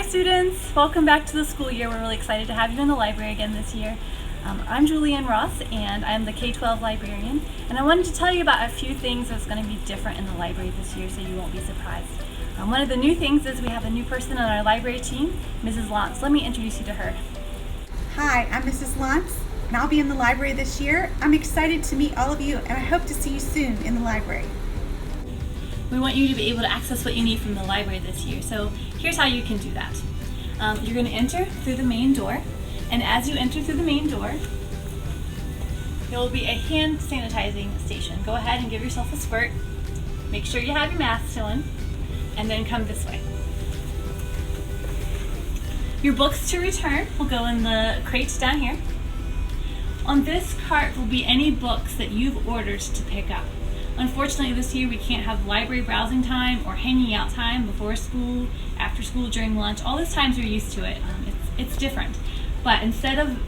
students! Welcome back to the school year. We're really excited to have you in the library again this year. I'm Julianne Ross and I'm the K-12 librarian, and I wanted to tell you about a few things that's going to be different in the library this year so you won't be surprised. One of the new things is we have a new person on our library team, Mrs. Lantz. Let me introduce you to her. Hi, I'm Mrs. Lantz and I'll be in the library this year. I'm excited to meet all of you and I hope to see you soon in the library. We want you to be able to access what you need from the library this year, so here's how you can do that. You're going to enter through the main door, and as you enter through the main door, there will be a hand sanitizing station. Go ahead and give yourself a squirt. Make sure you have your mask still in, and then come this way. Your books to return will go in the crates down here. On this cart will be any books that you've ordered to pick up. Unfortunately, this year we can't have library browsing time or hanging out time before school, after school, during lunch. All those times we're used to it. It's different. But instead of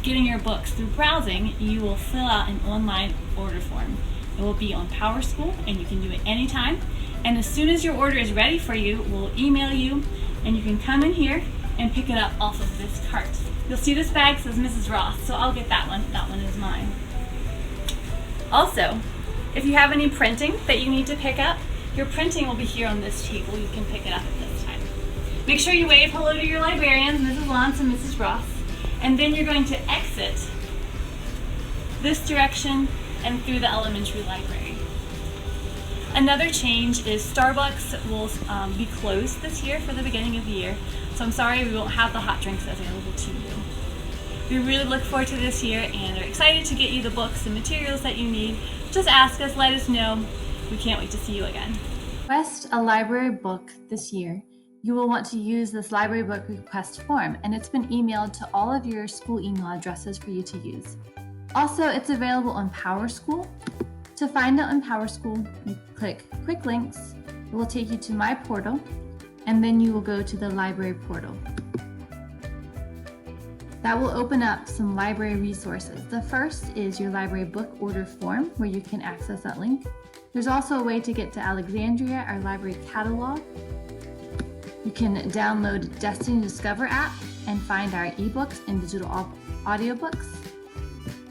getting your books through browsing, you will fill out an online order form. It will be on PowerSchool and you can do it anytime. And as soon as your order is ready for you, we'll email you and you can come in here and pick it up off of this cart. You'll see this bag says Mrs. Ross, so I'll get that one. That one is mine. Also, if you have any printing that you need to pick up, your printing will be here on this table. You can pick it up at this time. Make sure you wave hello to your librarians, Mrs. Lantz and Mrs. Ross, and then you're going to exit this direction and through the elementary library. Another change is Starbucks will be closed this year for the beginning of the year, so I'm sorry we won't have the hot drinks available to you. We really look forward to this year and are excited to get you the books and materials that you need. Just ask us, let us know. We can't wait to see you again. Request a library book this year. You will want to use this library book request form, and it's been emailed to all of your school email addresses for you to use. Also, it's available on PowerSchool. To find it on PowerSchool, you click Quick Links. It will take you to My Portal, and then you will go to the library portal. That will open up some library resources. The first is your library book order form, where you can access that link. There's also a way to get to Alexandria, our library catalog. You can download Destiny Discover app and find our ebooks and digital audiobooks.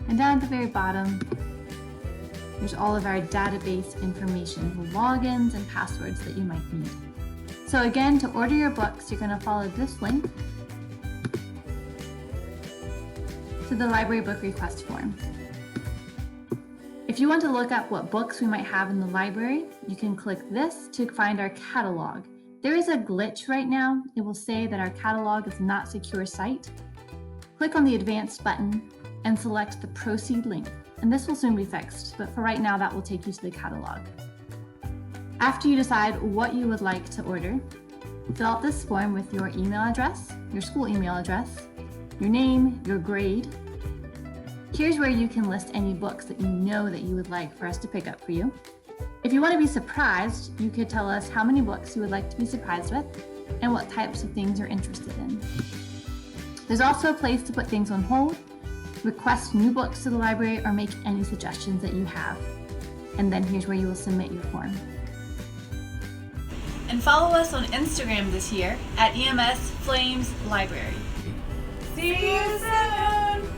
And down at the very bottom, there's all of our database information, logins and passwords that you might need. So again, to order your books, you're going to follow this link to the library book request form. If you want to look up what books we might have in the library, you can click this to find our catalog. There is a glitch right now. It will say that our catalog is not secure site. Click on the advanced button and select the proceed link, and this will soon be fixed, but for right now that will take you to the catalog. After you decide what you would like to order, fill out this form with your email address, your school email address, your name, your grade. Here's where you can list any books that you know that you would like for us to pick up for you. If you want to be surprised, you could tell us how many books you would like to be surprised with and what types of things you're interested in. There's also a place to put things on hold, request new books to the library, or make any suggestions that you have. And then here's where you will submit your form. And follow us on Instagram this year at EMS Flames Library. See you soon!